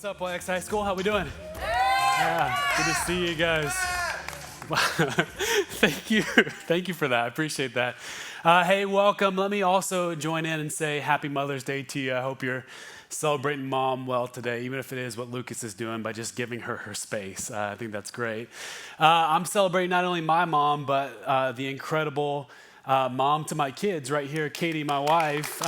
What's up, YX High School? How we doing? Yeah, good to see you guys. Thank you for that. I appreciate that. Hey, welcome. Let me also join in and say Happy Mother's Day to you. I hope you're celebrating mom well today, even if it is what Lucas is doing by just giving her space. I think that's great. I'm celebrating not only my mom, but the incredible mom to my kids right here, Katie, my wife.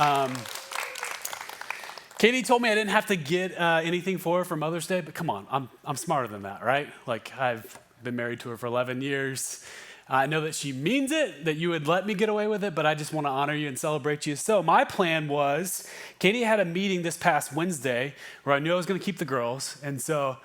Katie told me I didn't have to get anything for her for Mother's Day, but come on, I'm smarter than that, right? Like, I've been married to her for 11 years. I know that she means it, that you would let me get away with it, but I just want to honor you and celebrate you. So my plan was, Katie had a meeting this past Wednesday where I knew I was going to keep the girls, and so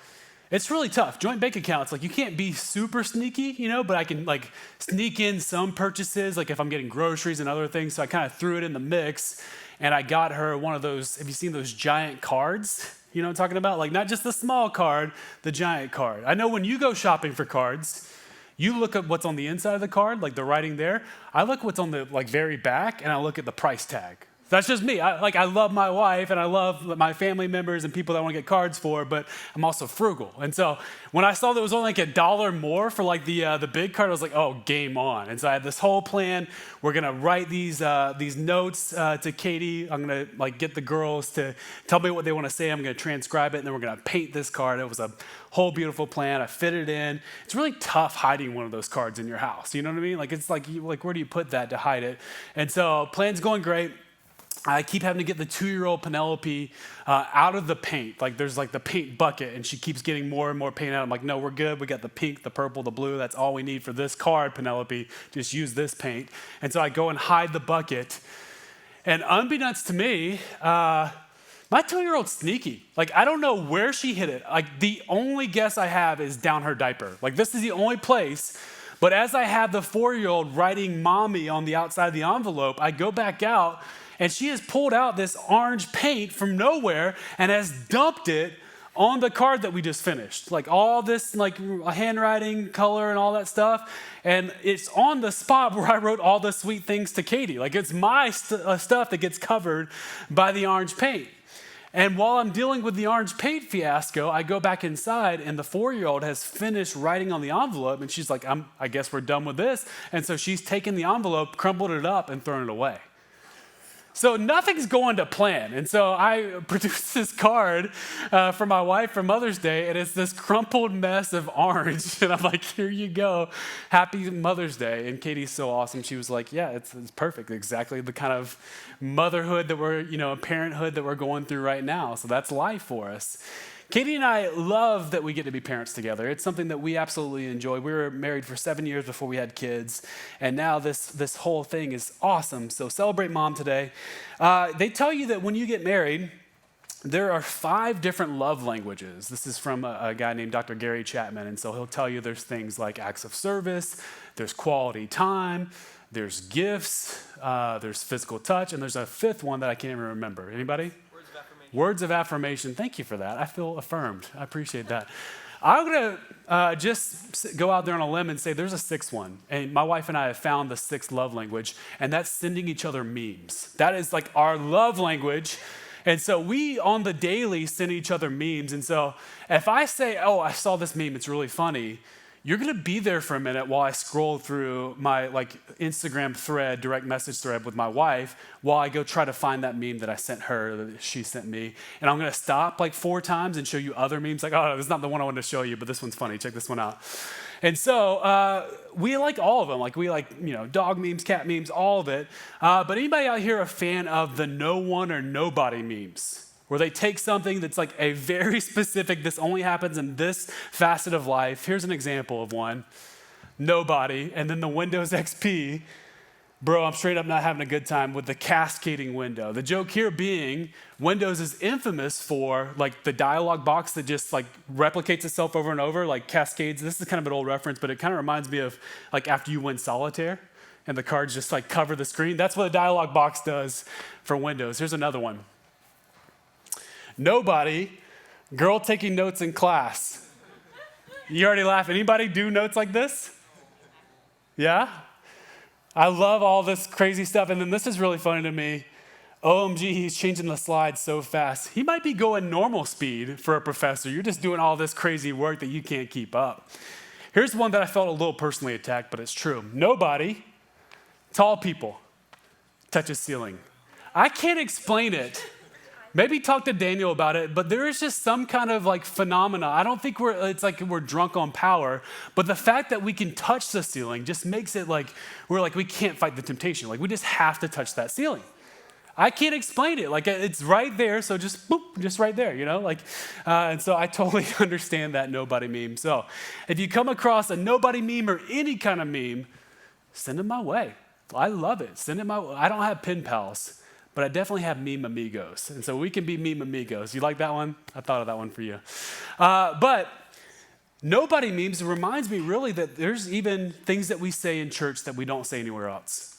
it's really tough. Joint bank accounts, like you can't be super sneaky, but I can like sneak in some purchases, like if I'm getting groceries and other things, so I kind of threw it in the mix. And I got her one of those, have you seen those giant cards? You know what I'm talking about? Like not just the small card, the giant card. I know when you go shopping for cards, you look at what's on the inside of the card, like the writing there. I look what's on the like very back and I look at the price tag. That's just me. I love my wife and I love my family members and people that I want to get cards for, but I'm also frugal. And so when I saw that it was only like $1 more for like the big card, I was like, oh, game on. And so I had this whole plan. We're gonna write these notes to Katie. I'm gonna like get the girls to tell me what they want to say. I'm gonna transcribe it, and then we're gonna paint this card. It was a whole beautiful plan. I fit it in. It's really tough hiding one of those cards in your house. You know what I mean? Like it's like where do you put that to hide it? And so plan's going great. I keep having to get the 2-year-old Penelope out of the paint. Like there's like the paint bucket and she keeps getting more and more paint out. I'm like, no, we're good. We got the pink, the purple, the blue. That's all we need for this card, Penelope. Just use this paint. And so I go and hide the bucket. And unbeknownst to me, my 2-year-old's sneaky. Like I don't know where she hid it. Like the only guess I have is down her diaper. Like this is the only place. But as I have the 4-year-old writing mommy on the outside of the envelope, I go back out and she has pulled out this orange paint from nowhere and has dumped it on the card that we just finished. Like all this like handwriting, color, and all that stuff. And it's on the spot where I wrote all the sweet things to Katie. Like it's my stuff that gets covered by the orange paint. And while I'm dealing with the orange paint fiasco, I go back inside and the 4-year-old has finished writing on the envelope and she's like, I guess we're done with this. And so she's taken the envelope, crumpled it up, and thrown it away. So nothing's going to plan. And so I produced this card for my wife for Mother's Day, and it's this crumpled mess of orange. And I'm like, here you go. Happy Mother's Day. And Katie's so awesome. She was like, yeah, it's perfect. Exactly the kind of motherhood that we're, parenthood that we're going through right now. So that's life for us. Katie and I love that we get to be parents together. It's something that we absolutely enjoy. We were married for 7 years before we had kids, and now this whole thing is awesome. So celebrate mom today. They tell you that when you get married, there are 5 different love languages. This is from a guy named Dr. Gary Chapman, and so he'll tell you there's things like acts of service, there's quality time, there's gifts, there's physical touch, and there's a 5th one that I can't even remember. Anybody? Words of affirmation. Thank you for that. I feel affirmed. I appreciate that. I'm going to just go out there on a limb and say there's a 6th one. And my wife and I have found the 6th love language, and that's sending each other memes. That is like our love language. And so we, on the daily, send each other memes. And so if I say, oh, I saw this meme, it's really funny, you're going to be there for a minute while I scroll through my Instagram thread, direct message thread with my wife, while I go try to find that meme that I sent her, that she sent me. And I'm going to stop 4 times and show you other memes. Like, oh, this is not the one I wanted to show you, but this one's funny. Check this one out. And so we like all of them. Like we like, dog memes, cat memes, all of it. But anybody out here a fan of the no one or nobody memes? Where they take something that's like a very specific, this only happens in this facet of life. Here's an example of one. Nobody. And then the Windows XP. Bro, I'm straight up not having a good time with the cascading window. The joke here being Windows is infamous for like the dialog box that just like replicates itself over and over, like cascades. This is kind of an old reference, but it kind of reminds me of like after you win solitaire and the cards just like cover the screen. That's what a dialog box does for Windows. Here's another one. Nobody, girl taking notes in class. You already laugh. Anybody do notes like this? Yeah? I love all this crazy stuff. And then this is really funny to me. OMG, he's changing the slides so fast. He might be going normal speed for a professor. You're just doing all this crazy work that you can't keep up. Here's one that I felt a little personally attacked, but it's true. Nobody, tall people, touch a ceiling. I can't explain it. Maybe talk to Daniel about it, but there is just some kind of like phenomena. I don't think it's like we're drunk on power, but the fact that we can touch the ceiling just makes it like we can't fight the temptation. Like we just have to touch that ceiling. I can't explain it. Like it's right there, so just boop, just right there, you know? And so I totally understand that nobody meme. So if you come across a nobody meme or any kind of meme, send it my way. I love it. Send it my way. I don't have pen pals, but I definitely have meme amigos. And so we can be meme amigos. You like that one? I thought of that one for you. But nobody memes reminds me really that there's even things that we say in church that we don't say anywhere else.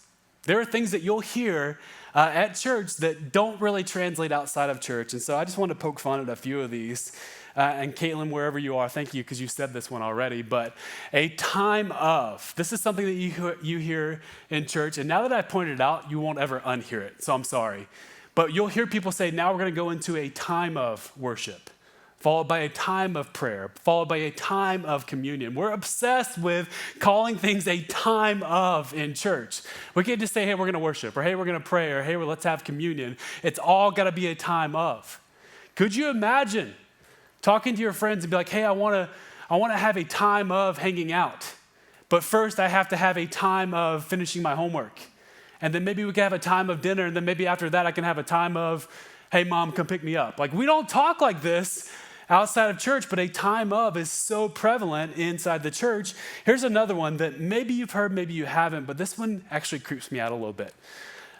There are things that you'll hear at church that don't really translate outside of church. And so I just want to poke fun at a few of these. And Caitlin, wherever you are, thank you because you said this one already, but a time of. This is something that you hear in church, and now that I've pointed it out, you won't ever unhear it, so I'm sorry. But you'll hear people say, now we're going to go into a time of worship, followed by a time of prayer, followed by a time of communion. We're obsessed with calling things a time of in church. We can't just say, hey, we're going to worship, or hey, we're going to pray, or hey, well, let's have communion. It's all got to be a time of. Could you imagine talking to your friends and be like, hey, I want to have a time of hanging out. But first I have to have a time of finishing my homework. And then maybe we can have a time of dinner. And then maybe after that I can have a time of, hey, mom, come pick me up. Like we don't talk like this outside of church, but a time of is so prevalent inside the church. Here's another one that maybe you've heard, maybe you haven't, but this one actually creeps me out a little bit.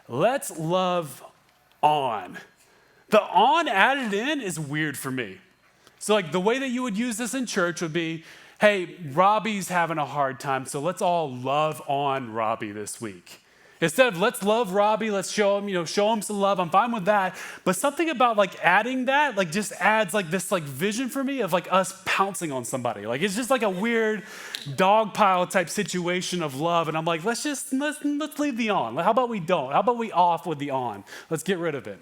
Let's love on. The on added in is weird for me. So like the way that you would use this in church would be, hey, Robbie's having a hard time, so let's all love on Robbie this week. Instead of let's love Robbie, let's show him some love. I'm fine with that. But something about like adding that, like just adds like this like vision for me of like us pouncing on somebody. Like it's just like a weird dog pile type situation of love. And I'm like, let's leave the on. How about we don't? How about we off with the on? Let's get rid of it.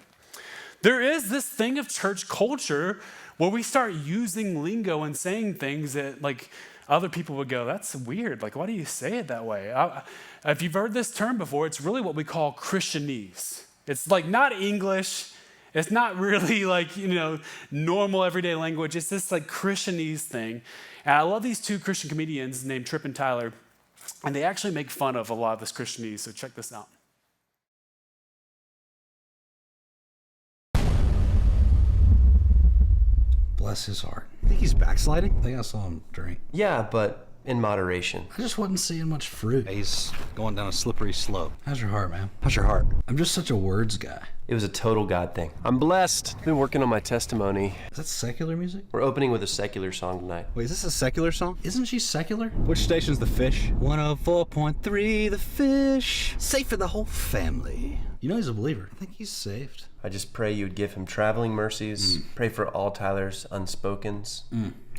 There is this thing of church culture where we start using lingo and saying things that like other people would go, that's weird. Like, why do you say it that way? If you've heard this term before, it's really what we call Christianese. It's like not English. It's not really like, normal everyday language. It's this like Christianese thing. And I love these two Christian comedians named Tripp and Tyler. And they actually make fun of a lot of this Christianese. So check this out. Bless his heart. I think he's backsliding. I think I saw him drink. Yeah, but in moderation. I just wasn't seeing much fruit. He's going down a slippery slope. How's your heart, man? How's your heart? I'm just such a words guy. It was a total God thing. I'm blessed. Been working on my testimony. Is that secular music? We're opening with a secular song tonight. Wait, is this a secular song? Isn't she secular? Which station's The Fish? 104.3 The Fish. Safe for the whole family. You know he's a believer. I think he's saved. I just pray you'd give him traveling mercies. Pray for all Tyler's unspokens.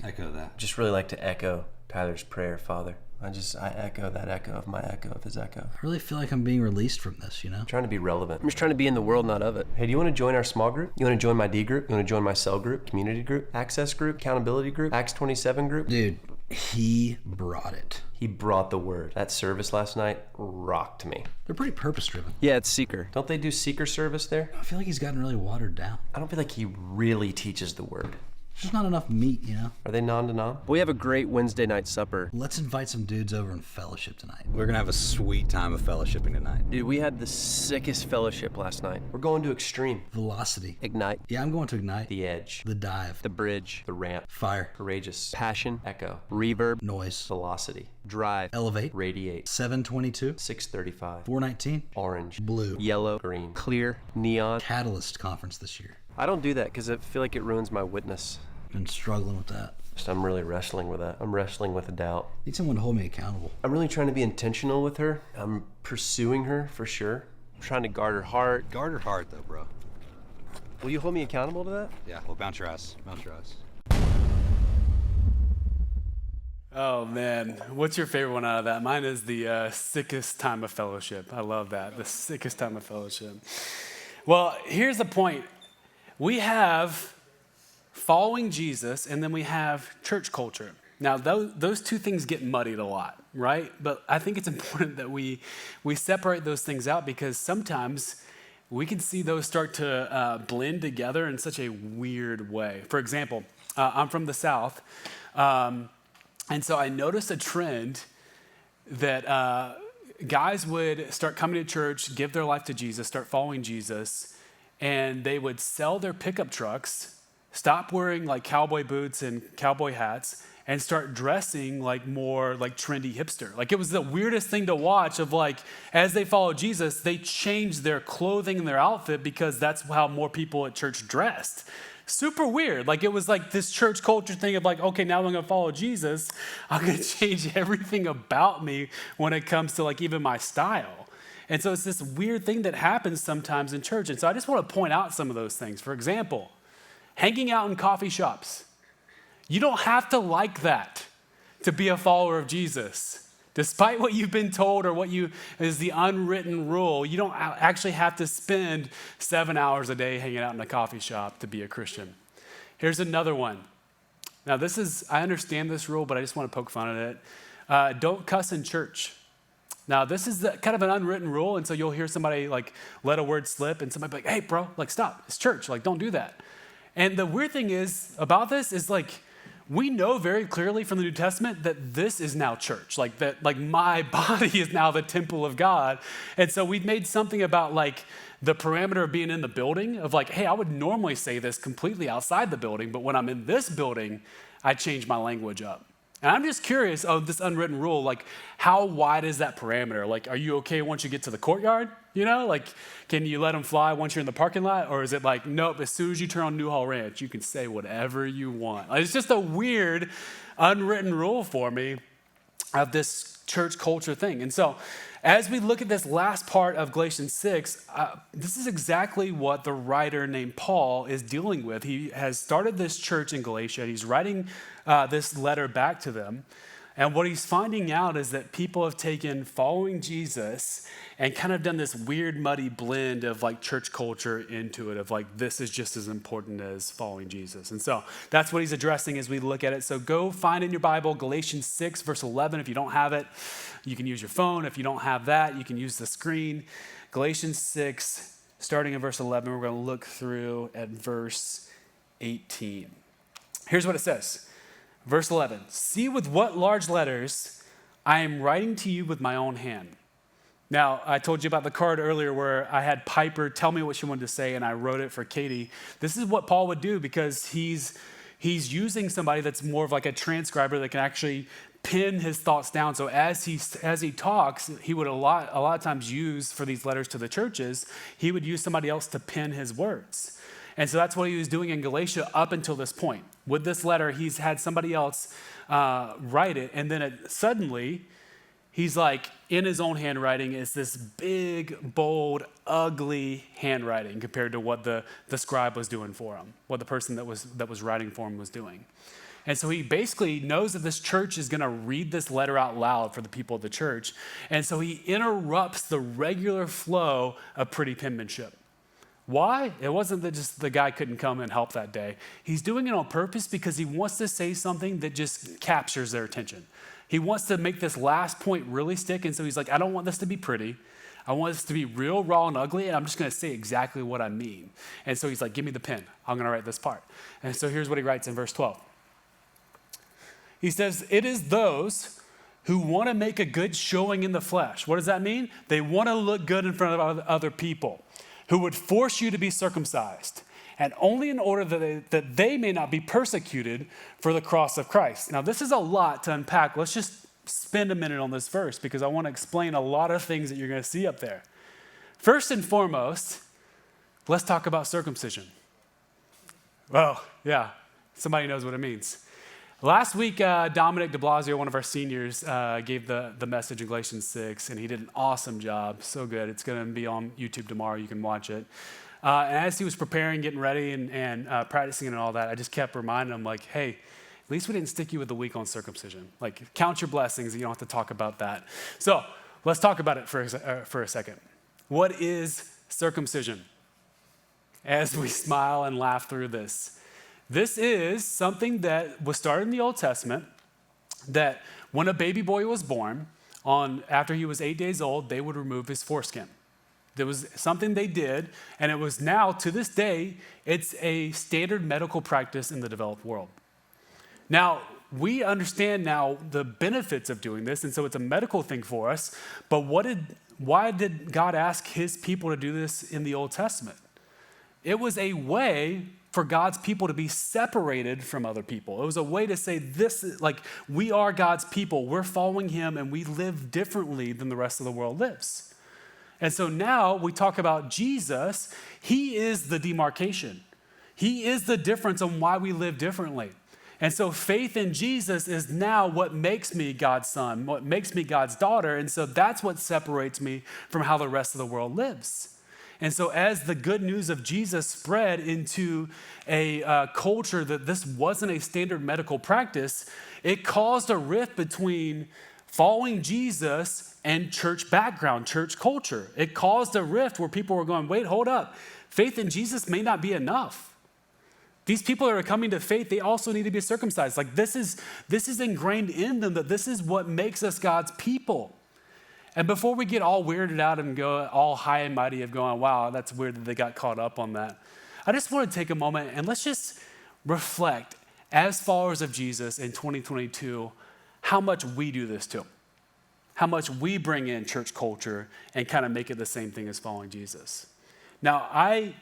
Echo that. Just really like to echo Tyler's prayer, Father. I echo that echo of my echo of his echo. I really feel like I'm being released from this, I'm trying to be relevant. I'm just trying to be in the world, not of it. Hey, do you want to join our small group? You want to join my D group? You want to join my cell group, community group, access group, accountability group, Acts 27 group? Dude, he brought it. He brought the word. That service last night rocked me. They're pretty purpose-driven. Yeah, it's seeker. Don't they do seeker service there? I feel like he's gotten really watered down. I don't feel like he really teaches the word. There's just not enough meat, Are they non-denom? We have a great Wednesday night supper. Let's invite some dudes over and fellowship tonight. We're gonna have a sweet time of fellowshipping tonight. Dude, we had the sickest fellowship last night. We're going to Extreme. Velocity. Ignite. Yeah, I'm going to Ignite. The Edge. The Dive. The Bridge. The Ramp. Fire. Courageous. Passion. Echo. Reverb. Noise. Velocity. Drive. Elevate. Radiate. 722. 635. 419. Orange. Blue. Yellow. Green. Clear. Neon. Catalyst conference this year. I don't do that because I feel like it ruins my witness. Been struggling with that. I'm really wrestling with that. I'm wrestling with a doubt. Need someone to hold me accountable. I'm really trying to be intentional with her. I'm pursuing her for sure. I'm trying to guard her heart. Guard her heart, though, bro. Will you hold me accountable to that? Yeah, well, bounce your ass. Bounce your ass. Oh man, what's your favorite one out of that? Mine is the sickest time of fellowship. I love that, the sickest time of fellowship. Well, here's the point. We have following Jesus, and then we have church culture. Now, those two things get muddied a lot, right? But I think it's important that we separate those things out, because sometimes we can see those start to blend together in such a weird way. For example, I'm from the South, and so I noticed a trend that guys would start coming to church, give their life to Jesus, start following Jesus, and they would sell their pickup trucks, stop wearing like cowboy boots and cowboy hats, and start dressing like more like trendy hipster. Like, it was the weirdest thing to watch of, like, as they followed Jesus, they changed their clothing and their outfit because that's how more people at church dressed. Super weird. Like, it was like this church culture thing of like, okay, now I'm going to follow Jesus. I'm going to change everything about me when it comes to like even my style. And so it's this weird thing that happens sometimes in church. And so I just want to point out some of those things. For example, hanging out in coffee shops. You don't have to like that to be a follower of Jesus. Despite what you've been told or what is the unwritten rule, you don't actually have to spend 7 hours a day hanging out in a coffee shop to be a Christian. Here's another one. Now, I understand this rule, but I just want to poke fun at it. Don't cuss in church. Now, this is kind of an unwritten rule, and so you'll hear somebody like let a word slip, and somebody be like, hey, bro, like, stop, it's church, like, don't do that. And the weird thing is about this is, like, we know very clearly from the New Testament that this is now church, like that, like my body is now the temple of God. And so we've made something about like the parameter of being in the building of like, hey, I would normally say this completely outside the building, but when I'm in this building, I change my language up. And I'm just curious of this unwritten rule, like how wide is that parameter? Like, are you okay once you get to the courtyard? You know, like, can you let them fly once you're in the parking lot? Or is it like, nope, as soon as you turn on Newhall Ranch, you can say whatever you want. Like, it's just a weird unwritten rule for me of this church culture thing. And so as we look at this last part of Galatians 6, this is exactly what the writer named Paul is dealing with. He has started this church in Galatia. He's writing this letter back to them. And what he's finding out is that people have taken following Jesus and kind of done this weird, muddy blend of like church culture into it, of like, this is just as important as following Jesus. And so that's what he's addressing as we look at it. So go find in your Bible, Galatians 6, verse 11. If you don't have it, you can use your phone. If you don't have that, you can use the screen. Galatians 6, starting in verse 11, we're going to look through at verse 18. Here's what it says. Verse 11, see with what large letters I am writing to you with my own hand. Now, I told you about the card earlier where I had Piper tell me what she wanted to say, and I wrote it for Katie. This is what Paul would do because he's using somebody that's more of like a transcriber that can actually pin his thoughts down. So as he talks, he would a lot of times use for these letters to the churches, he would use somebody else to pin his words. And so that's what he was doing in Galatia up until this point. With this letter, he's had somebody else write it, and then suddenly, he's like, in his own handwriting is this big, bold, ugly handwriting compared to what the scribe was doing for him, what the person that was writing for him was doing. And so he basically knows that this church is going to read this letter out loud for the people of the church, and so he interrupts the regular flow of pretty penmanship. Why? It wasn't that just the guy couldn't come and help that day. He's doing it on purpose because he wants to say something that just captures their attention. He wants to make this last point really stick, and so he's like, I don't want this to be pretty. I want this to be real, raw, and ugly, and I'm just going to say exactly what I mean. And so he's like, give me the pen. I'm going to write this part. And so here's what he writes in verse 12. He says, it is those who want to make a good showing in the flesh. What does that mean? They want to look good in front of other people, who would force you to be circumcised, and only in order that they may not be persecuted for the cross of Christ. Now, this is a lot to unpack. Let's just spend a minute on this verse because I want to explain a lot of things that you're going to see up there. First and foremost, let's talk about circumcision. Oh, yeah, somebody knows what it means. Last week, Dominic de Blasio, one of our seniors, gave the message in Galatians 6, and he did an awesome job. So good. It's going to be on YouTube tomorrow. You can watch it. And as he was preparing, getting ready, and practicing and all that, I just kept reminding him, like, hey, at least we didn't stick you with the week on circumcision. Like, count your blessings. You don't have to talk about that. So let's talk about it for a second. What is circumcision? as we smile and laugh through this. This is something that was started in the Old Testament, that when a baby boy was born, after he was 8 days old, they would remove his foreskin. There was something they did, and it was now, to this day, it's a standard medical practice in the developed world. Now, we understand now the benefits of doing this, and so it's a medical thing for us, but why did God ask his people to do this in the Old Testament? It was a way for God's people to be separated from other people. It was a way to say we are God's people, we're following him, and we live differently than the rest of the world lives. And so now we talk about Jesus. He is the demarcation. He is the difference on why we live differently. And so faith in Jesus is now what makes me God's son, what makes me God's daughter. And so that's what separates me from how the rest of the world lives. And so as the good news of Jesus spread into a culture that this wasn't a standard medical practice, it caused a rift between following Jesus and church background, church culture. It caused a rift where people were going, wait, hold up. Faith in Jesus may not be enough. These people that are coming to faith, they also need to be circumcised. Like this is ingrained in them, that this is what makes us God's people. And before we get all weirded out and go all high and mighty of going, wow, that's weird that they got caught up on that, I just want to take a moment and let's just reflect as followers of Jesus in 2022, how much we do this too. How much we bring in church culture and kind of make it the same thing as following Jesus. Now, I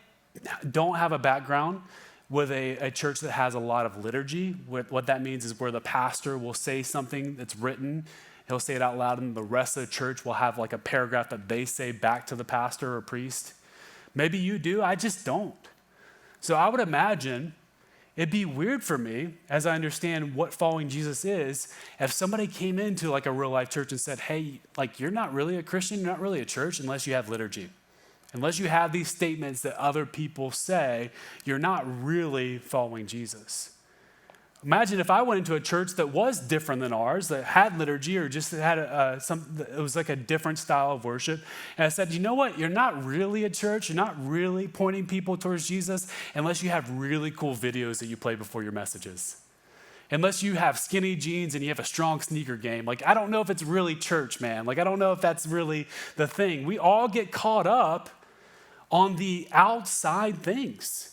don't have a background with a church that has a lot of liturgy. What that means is where the pastor will say something that's written, he'll say it out loud, and the rest of the church will have like a paragraph that they say back to the pastor or priest. Maybe you do, I just don't. So I would imagine it'd be weird for me, as I understand what following Jesus is, if somebody came into like a real life church and said, hey, like you're not really a Christian, you're not really a church unless you have liturgy. Unless you have these statements that other people say, you're not really following Jesus. Imagine if I went into a church that was different than ours, that had liturgy or just had it was like a different style of worship. And I said, you know what? You're not really a church. You're not really pointing people towards Jesus unless you have really cool videos that you play before your messages. Unless you have skinny jeans and you have a strong sneaker game. Like, I don't know if it's really church, man. Like, I don't know if that's really the thing. We all get caught up on the outside things.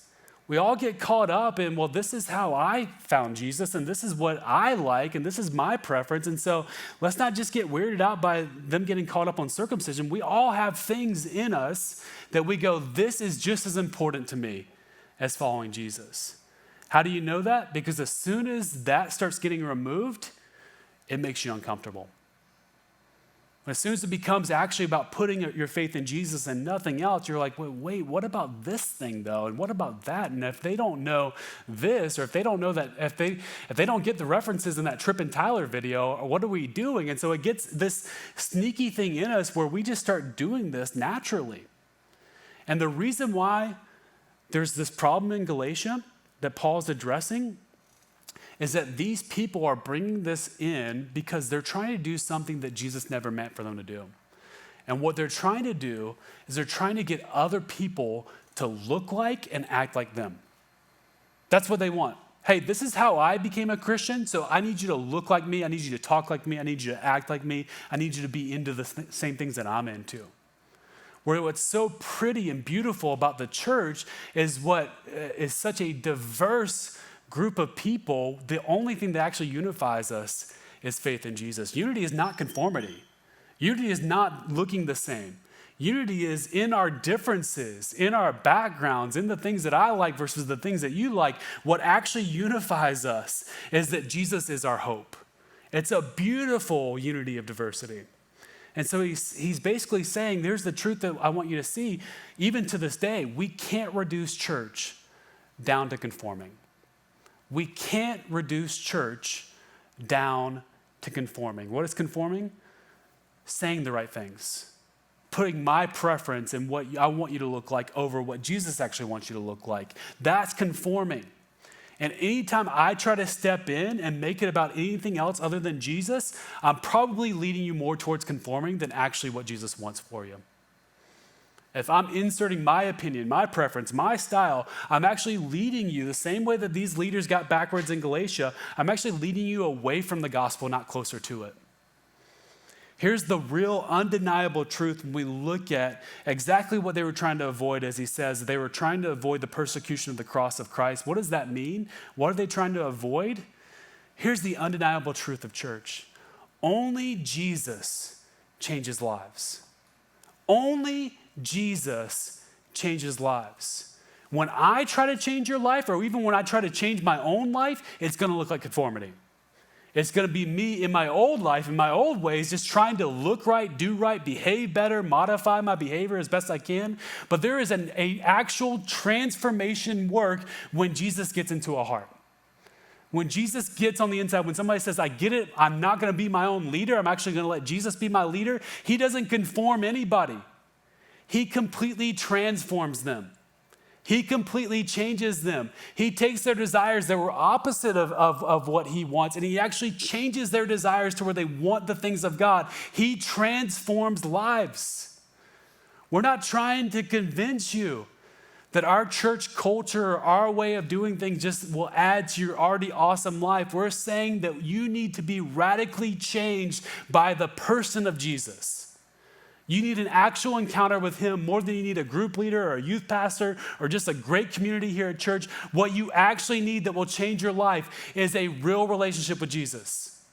We all get caught up in, well, this is how I found Jesus, and this is what I like, and this is my preference. And so let's not just get weirded out by them getting caught up on circumcision. We all have things in us that we go, this is just as important to me as following Jesus. How do you know that? Because as soon as that starts getting removed, it makes you uncomfortable. As soon as it becomes actually about putting your faith in Jesus and nothing else, you're like, wait, what about this thing though? And what about that? And if they don't know this, or if they don't know that, if they don't get the references in that Tripp and Tyler video, or what are we doing? And so it gets this sneaky thing in us where we just start doing this naturally. And the reason why there's this problem in Galatia that Paul's addressing is that these people are bringing this in because they're trying to do something that Jesus never meant for them to do. And what they're trying to do is they're trying to get other people to look like and act like them. That's what they want. Hey, this is how I became a Christian, so I need you to look like me. I need you to talk like me. I need you to act like me. I need you to be into the same things that I'm into. Where what's so pretty and beautiful about the church is what is such a diverse group of people. The only thing that actually unifies us is faith in Jesus. Unity is not conformity. Unity is not looking the same. Unity is in our differences, in our backgrounds, in the things that I like versus the things that you like. What actually unifies us is that Jesus is our hope. It's a beautiful unity of diversity. And so he's basically saying, there's the truth that I want you to see. Even to this day, we can't reduce church down to conforming. We can't reduce church down to conforming. What is conforming? Saying the right things. Putting my preference in what I want you to look like over what Jesus actually wants you to look like. That's conforming. And anytime I try to step in and make it about anything else other than Jesus, I'm probably leading you more towards conforming than actually what Jesus wants for you. if I'm inserting my opinion, my preference, my style, I'm actually leading you the same way that these leaders got backwards in Galatia. I'm actually leading you away from the gospel, not closer to it. Here's the real undeniable truth when we look at exactly what they were trying to avoid, as he says. They were trying to avoid the persecution of the cross of Christ. What does that mean? What are they trying to avoid? Here's the undeniable truth of church. Only Jesus changes lives. Only Jesus changes lives. When I try to change your life, or even when I try to change my own life, it's going to look like conformity. It's going to be me in my old life, in my old ways, just trying to look right, do right, behave better, modify my behavior as best I can. But there is an actual transformation work when Jesus gets into a heart. When Jesus gets on the inside, when somebody says, I get it, I'm not going to be my own leader, I'm actually going to let Jesus be my leader, he doesn't conform anybody. He completely transforms them. He completely changes them. He takes their desires that were opposite of what he wants, and he actually changes their desires to where they want the things of God. He transforms lives. We're not trying to convince you that our church culture or our way of doing things just will add to your already awesome life. We're saying that you need to be radically changed by the person of Jesus. You need an actual encounter with him more than you need a group leader or a youth pastor or just a great community here at church. What you actually need that will change your life is a real relationship with Jesus.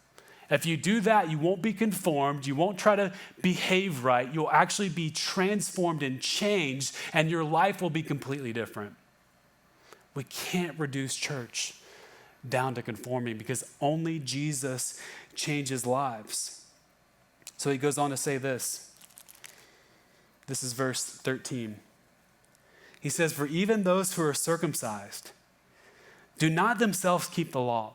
If you do that, you won't be conformed. You won't try to behave right. You'll actually be transformed and changed, and your life will be completely different. We can't reduce church down to conforming because only Jesus changes lives. So he goes on to say this. This is verse 13. He says, for even those who are circumcised do not themselves keep the law.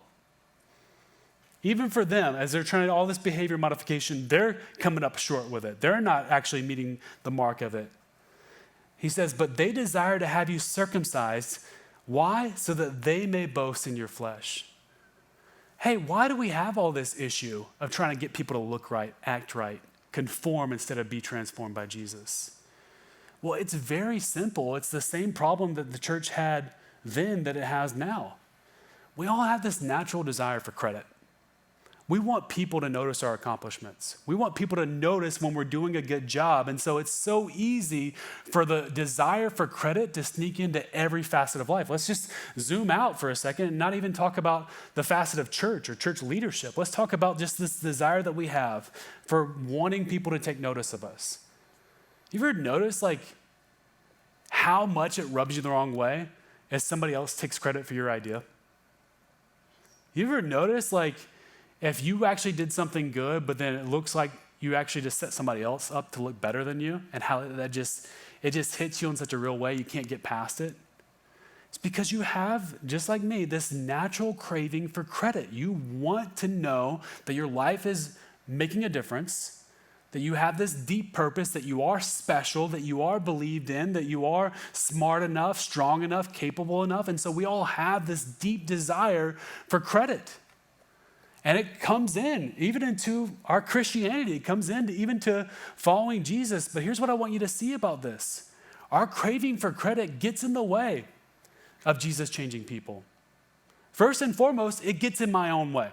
Even for them, as they're trying to all this behavior modification, they're coming up short with it. They're not actually meeting the mark of it. He says, but they desire to have you circumcised. Why? So that they may boast in your flesh. Hey, why do we have all this issue of trying to get people to look right, act right, conform instead of be transformed by Jesus? Well, it's very simple. It's the same problem that the church had then that it has now. We all have this natural desire for credit. We want people to notice our accomplishments. We want people to notice when we're doing a good job. And so it's so easy for the desire for credit to sneak into every facet of life. Let's just zoom out for a second and not even talk about the facet of church or church leadership. Let's talk about just this desire that we have for wanting people to take notice of us. You ever notice how much it rubs you the wrong way as somebody else takes credit for your idea? You ever notice if you actually did something good, but then it looks like you actually just set somebody else up to look better than you, and how it just hits you in such a real way you can't get past it? It's because you have, just like me, this natural craving for credit. You want to know that your life is making a difference, that you have this deep purpose, that you are special, that you are believed in, that you are smart enough, strong enough, capable enough. And so we all have this deep desire for credit. And it comes in even into our Christianity. It comes in even to following Jesus. But here's what I want you to see about this. Our craving for credit gets in the way of Jesus changing people. First and foremost, it gets in my own way.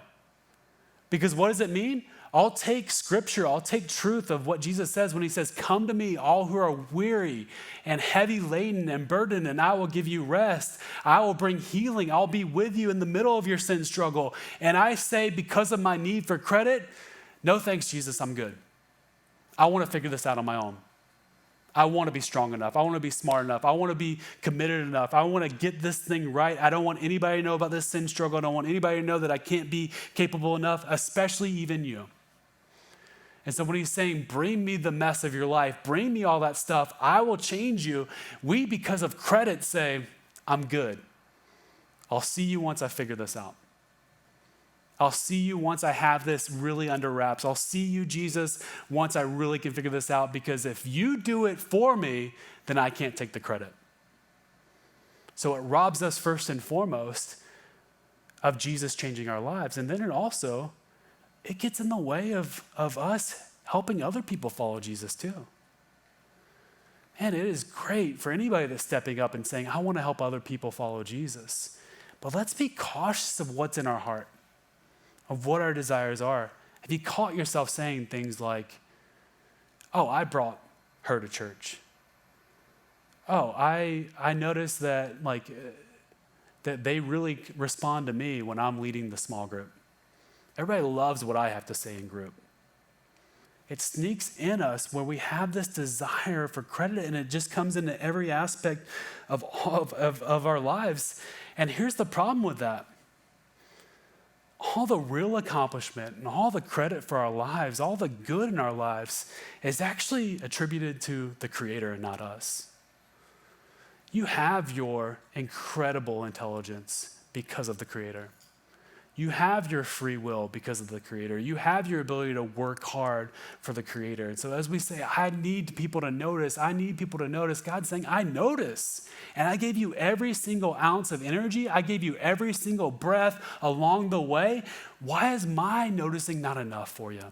Because what does it mean? I'll take scripture, I'll take truth of what Jesus says when he says, come to me, all who are weary and heavy laden and burdened, and I will give you rest. I will bring healing. I'll be with you in the middle of your sin struggle. And I say, because of my need for credit, no thanks, Jesus, I'm good. I want to figure this out on my own. I want to be strong enough. I want to be smart enough. I want to be committed enough. I want to get this thing right. I don't want anybody to know about this sin struggle. I don't want anybody to know that I can't be capable enough, especially even you. And so when he's saying, bring me the mess of your life, bring me all that stuff, I will change you. We, because of credit, say, I'm good. I'll see you once I figure this out. I'll see you once I have this really under wraps. I'll see you, Jesus, once I really can figure this out, because if you do it for me, then I can't take the credit. So it robs us first and foremost of Jesus changing our lives. And then it gets in the way of us helping other people follow Jesus too. And it is great for anybody that's stepping up and saying, I want to help other people follow Jesus. But let's be cautious of what's in our heart, of what our desires are. Have you caught yourself saying things like, oh, I brought her to church. Oh, I noticed that that they really respond to me when I'm leading the small group. Everybody loves what I have to say in group. It sneaks in us where we have this desire for credit, and it just comes into every aspect of our lives. And here's the problem with that. All the real accomplishment and all the credit for our lives, all the good in our lives is actually attributed to the Creator and not us. You have your incredible intelligence because of the Creator. You have your free will because of the Creator. You have your ability to work hard for the Creator. And so as we say, I need people to notice, God's saying, I notice. And I gave you every single ounce of energy. I gave you every single breath along the way. Why is my noticing not enough for you?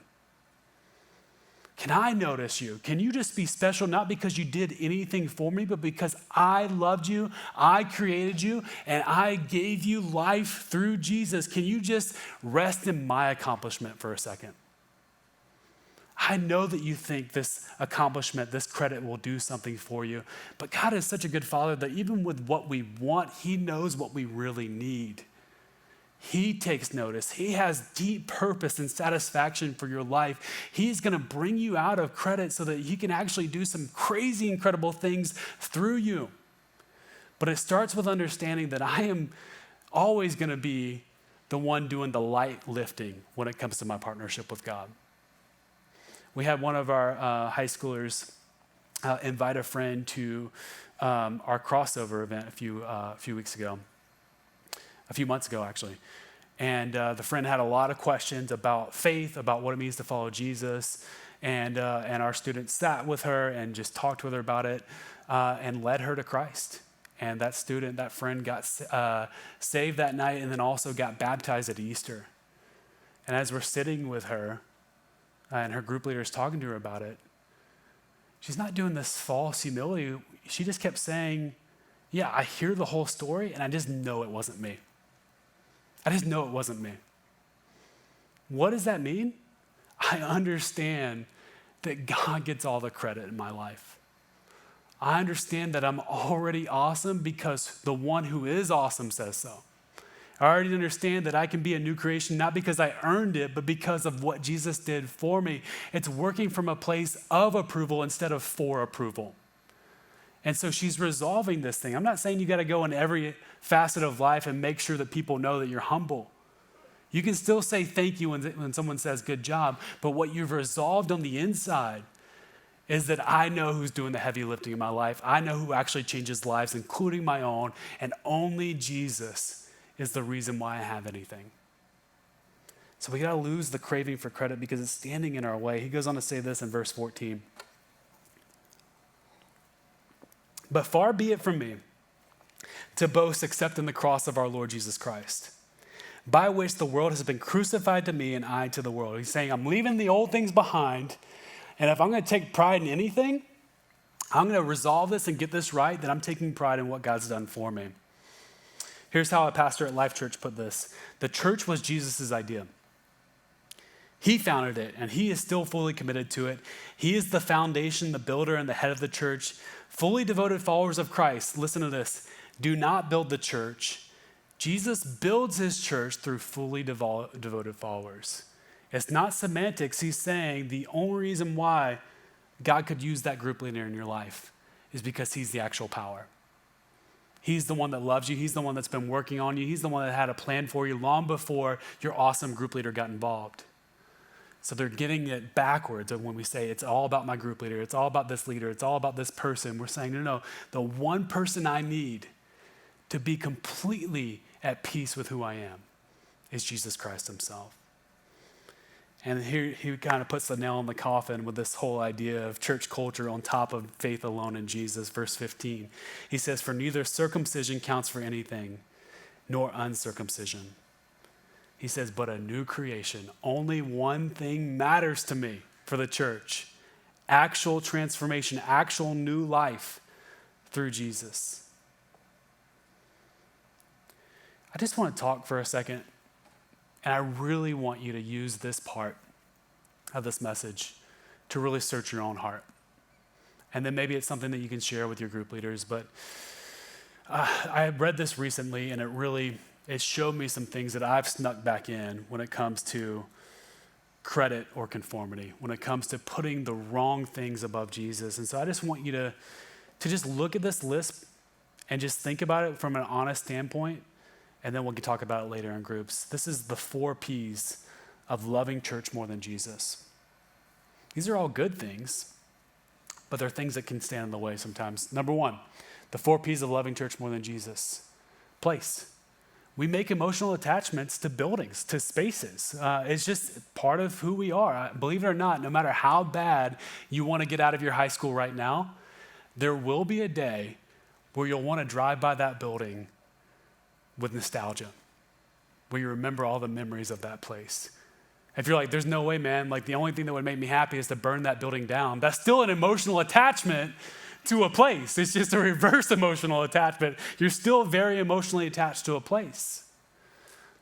Can I notice you? Can you just be special, not because you did anything for me, but because I loved you, I created you, and I gave you life through Jesus? Can you just rest in my accomplishment for a second? I know that you think this accomplishment, this credit will do something for you, but God is such a good Father that even with what we want, He knows what we really need. He takes notice. He has deep purpose and satisfaction for your life. He's going to bring you out of credit so that He can actually do some crazy, incredible things through you. But it starts with understanding that I am always going to be the one doing the light lifting when it comes to my partnership with God. We had one of our high schoolers invite a friend to our crossover event a few months ago, actually. And the friend had a lot of questions about faith, about what it means to follow Jesus. And our student sat with her and just talked with her about it and led her to Christ. And that friend got saved that night and then also got baptized at Easter. And as we're sitting with her and her group leader is talking to her about it, she's not doing this false humility. She just kept saying, yeah, I hear the whole story and I just know it wasn't me. I just know it wasn't me. What does that mean? I understand that God gets all the credit in my life. I understand that I'm already awesome because the one who is awesome says so. I already understand that I can be a new creation, not because I earned it, but because of what Jesus did for me. It's working from a place of approval instead of for approval. And so she's resolving this thing. I'm not saying you got to go in every facet of life and make sure that people know that you're humble. You can still say thank you when someone says good job, but what you've resolved on the inside is that I know who's doing the heavy lifting in my life. I know who actually changes lives, including my own, and only Jesus is the reason why I have anything. So we got to lose the craving for credit because it's standing in our way. He goes on to say this in verse 14. But far be it from me to boast except in the cross of our Lord Jesus Christ, by which the world has been crucified to me and I to the world. He's saying, I'm leaving the old things behind, and if I'm going to take pride in anything, I'm going to resolve this and get this right, then I'm taking pride in what God's done for me. Here's how a pastor at Life Church put this. The church was Jesus' idea. He founded it, and he is still fully committed to it. He is the foundation, the builder, and the head of the church. Fully devoted followers of Christ, listen to this, do not build the church. Jesus builds his church through fully devoted followers. It's not semantics. He's saying the only reason why God could use that group leader in your life is because he's the actual power. He's the one that loves you. He's the one that's been working on you. He's the one that had a plan for you long before your awesome group leader got involved. So they're getting it backwards of when we say it's all about my group leader, it's all about this leader, it's all about this person. We're saying, no, the one person I need to be completely at peace with who I am is Jesus Christ himself. And here he kind of puts the nail in the coffin with this whole idea of church culture on top of faith alone in Jesus. Verse 15, he says, for neither circumcision counts for anything, nor uncircumcision. He says, but a new creation. Only one thing matters to me for the church. actual transformation, actual new life through Jesus. I just want to talk for a second, and I really want you to use this part of this message to really search your own heart. And then maybe it's something that you can share with your group leaders, but I read this recently, and it showed me some things that I've snuck back in when it comes to credit or conformity, when it comes to putting the wrong things above Jesus. And so I just want you to just look at this list and just think about it from an honest standpoint, and then we can talk about it later in groups. This is the 4 P's of loving church more than Jesus. These are all good things, but they're things that can stand in the way sometimes. Number 1, the 4 P's of loving church more than Jesus. Place. We make emotional attachments to buildings, to spaces. It's just part of who we are. Believe it or not, no matter how bad you want to get out of your high school right now, there will be a day where you'll want to drive by that building with nostalgia, where you remember all the memories of that place. If you're like, there's no way, man, like the only thing that would make me happy is to burn that building down, that's still an emotional attachment to a place. It's just a reverse emotional attachment. You're still very emotionally attached to a place.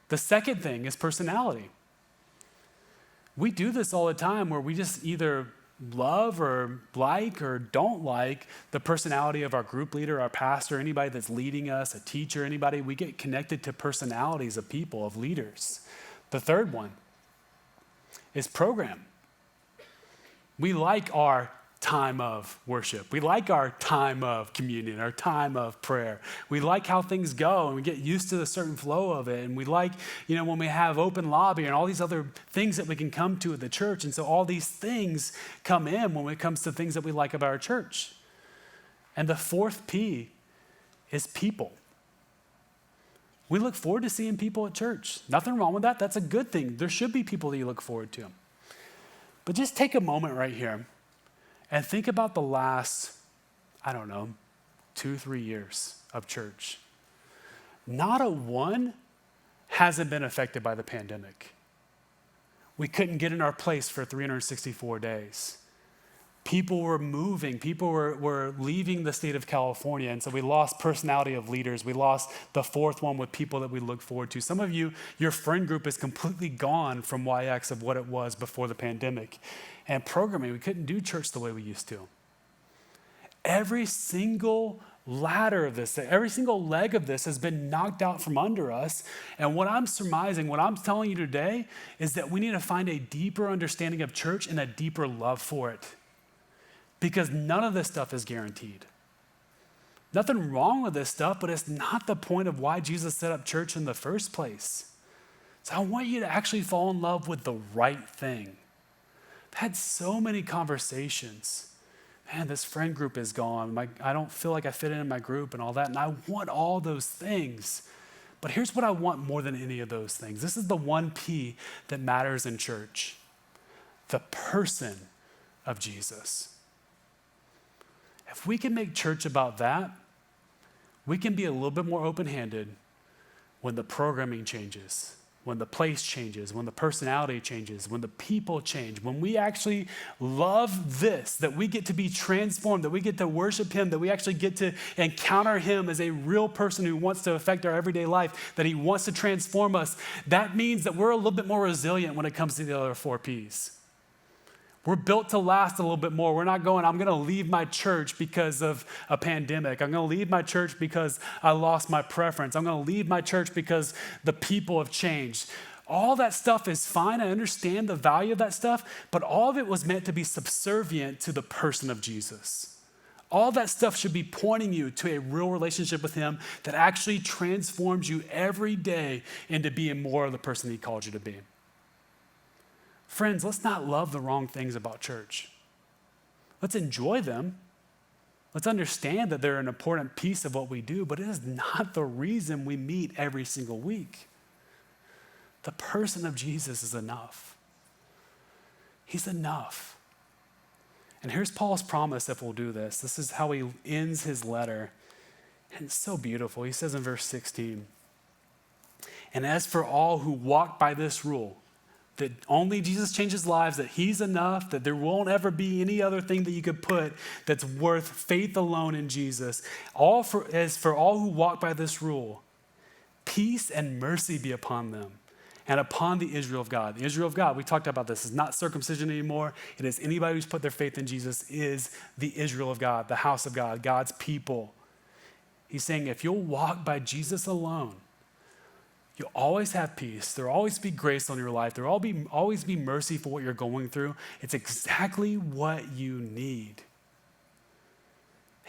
The second thing is personality. We do this all the time where we just either love or like or don't like the personality of our group leader, our pastor, anybody that's leading us, a teacher, anybody. We get connected to personalities of people, of leaders. The third one is program. We like our time of worship. We like our time of communion, our time of prayer. We like how things go, and we get used to the certain flow of it. And we like, when we have open lobby and all these other things that we can come to at the church. And so all these things come in when it comes to things that we like about our church. And the 4th P is people. We look forward to seeing people at church. Nothing wrong with that. That's a good thing. There should be people that you look forward to. But just take a moment right here and think about the last, 2-3 years of church. Not a one hasn't been affected by the pandemic. We couldn't get in our place for 364 days. People were moving. People were leaving the state of California. And so we lost personality of leaders. We lost the 4th one with people that we look forward to. Some of you, your friend group is completely gone from YX of what it was before the pandemic. And programming, we couldn't do church the way we used to. Every single ladder of this, every single leg of this has been knocked out from under us. And what I'm surmising, what I'm telling you today is that we need to find a deeper understanding of church and a deeper love for it. Because none of this stuff is guaranteed. Nothing wrong with this stuff, but it's not the point of why Jesus set up church in the first place. So I want you to actually fall in love with the right thing. I've had so many conversations. Man, this friend group is gone. I don't feel like I fit in my group and all that. And I want all those things. But here's what I want more than any of those things. This is the 1 P that matters in church. The person of Jesus. If we can make church about that, we can be a little bit more open-handed when the programming changes, when the place changes, when the personality changes, when the people change, when we actually love this, that we get to be transformed, that we get to worship him, that we actually get to encounter him as a real person who wants to affect our everyday life, that he wants to transform us. That means that we're a little bit more resilient when it comes to the other 4 Ps. We're built to last a little bit more. We're not going, I'm going to leave my church because of a pandemic. I'm going to leave my church because I lost my preference. I'm going to leave my church because the people have changed. All that stuff is fine. I understand the value of that stuff, but all of it was meant to be subservient to the person of Jesus. All that stuff should be pointing you to a real relationship with him that actually transforms you every day into being more of the person he called you to be. Friends, let's not love the wrong things about church. Let's enjoy them. Let's understand that they're an important piece of what we do, but it is not the reason we meet every single week. The person of Jesus is enough. He's enough. And here's Paul's promise if we'll do this. This is how he ends his letter. And it's so beautiful. He says in verse 16, and as for all who walk by this rule, that only Jesus changes lives, that he's enough, that there won't ever be any other thing that you could put that's worth faith alone in Jesus. As for all who walk by this rule, peace and mercy be upon them and upon the Israel of God. The Israel of God, we talked about this, is not circumcision anymore. It is anybody who's put their faith in Jesus is the Israel of God, the house of God, God's people. He's saying if you'll walk by Jesus alone, you'll always have peace. There'll always be grace on your life. There'll always be mercy for what you're going through. It's exactly what you need.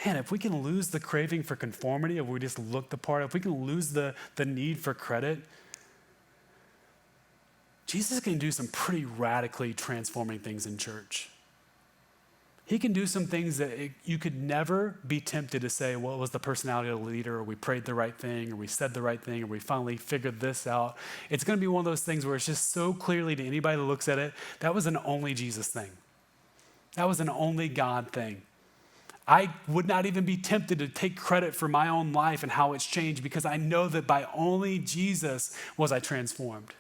Man, if we can lose the craving for conformity, if we just look the part, if we can lose the need for credit, Jesus can do some pretty radically transforming things in church. He can do some things that you could never be tempted to say, well, it was the personality of the leader, or we prayed the right thing, or we said the right thing, or we finally figured this out. It's going to be one of those things where it's just so clearly to anybody that looks at it, that was an only Jesus thing. That was an only God thing. I would not even be tempted to take credit for my own life and how it's changed because I know that by only Jesus was I transformed.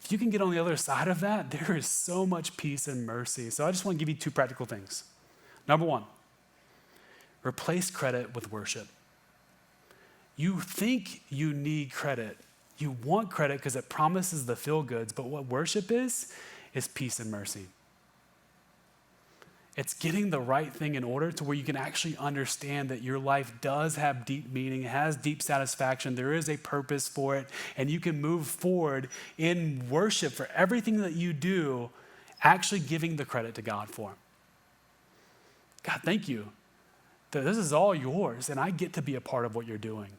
If you can get on the other side of that, there is so much peace and mercy. So I just want to give you two practical things. Number one, replace credit with worship. You think you need credit. You want credit because it promises the feel goods, but what worship is peace and mercy. It's getting the right thing in order to where you can actually understand that your life does have deep meaning, it has deep satisfaction, there is a purpose for it, and you can move forward in worship for everything that you do, actually giving the credit to God for. God, thank you that this is all yours, and I get to be a part of what you're doing.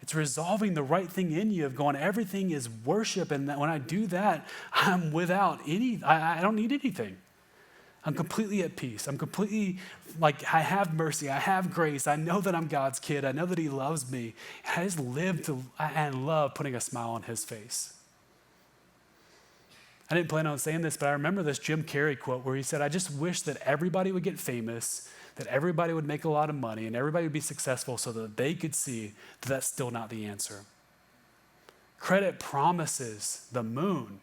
It's resolving the right thing in you of going, everything is worship, and that when I do that, I'm without I don't need anything. I'm completely at peace. I'm completely I have mercy. I have grace. I know that I'm God's kid. I know that he loves me. And I just live and love putting a smile on his face. I didn't plan on saying this, but I remember this Jim Carrey quote where he said, I just wish that everybody would get famous, that everybody would make a lot of money, and everybody would be successful so that they could see that that's still not the answer. Credit promises the moon.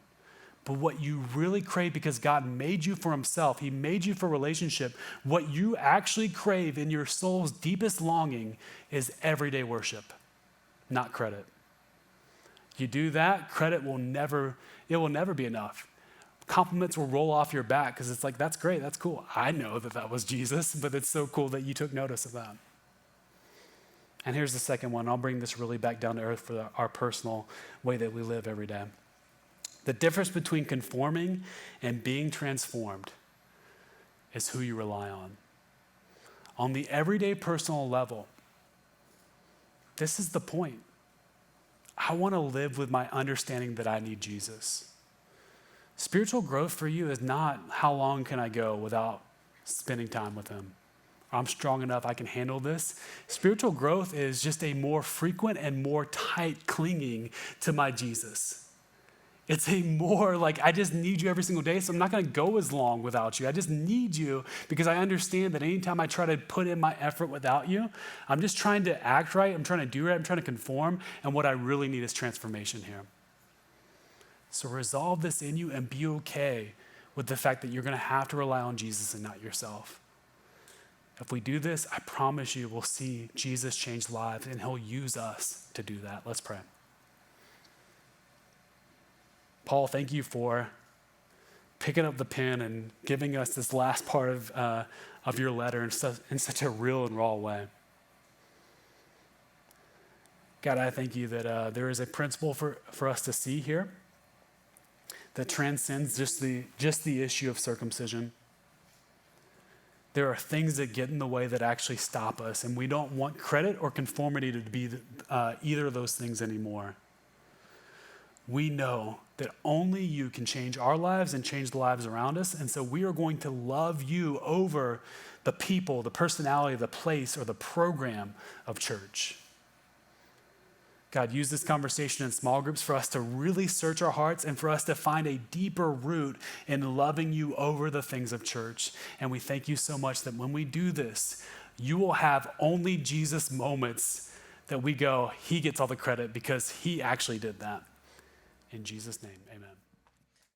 But what you really crave, because God made you for himself, he made you for relationship, what you actually crave in your soul's deepest longing is everyday worship, not credit. You do that, credit will never be enough. Compliments will roll off your back because it's that's great, that's cool. I know that was Jesus, but it's so cool that you took notice of that. And here's the second one. I'll bring this really back down to earth for our personal way that we live every day. The difference between conforming and being transformed is who you rely on. On the everyday personal level, this is the point. I want to live with my understanding that I need Jesus. Spiritual growth for you is not how long can I go without spending time with him. I'm strong enough, I can handle this. Spiritual growth is just a more frequent and more tight clinging to my Jesus. It's a more I just need you every single day, so I'm not going to go as long without you. I just need you because I understand that anytime I try to put in my effort without you, I'm just trying to act right, I'm trying to do right, I'm trying to conform, and what I really need is transformation here. So resolve this in you and be okay with the fact that you're going to have to rely on Jesus and not yourself. If we do this, I promise you we'll see Jesus change lives, and he'll use us to do that. Let's pray. Paul, thank you for picking up the pen and giving us this last part of your letter in such a real and raw way. God, I thank you that there is a principle for us to see here that transcends just the issue of circumcision. There are things that get in the way that actually stop us, and we don't want credit or conformity to be either of those things anymore. We know that only you can change our lives and change the lives around us. And so we are going to love you over the people, the personality, the place, or the program of church. God, use this conversation in small groups for us to really search our hearts and for us to find a deeper root in loving you over the things of church. And we thank you so much that when we do this, you will have only Jesus moments that we go, he gets all the credit because he actually did that. In Jesus' name, amen.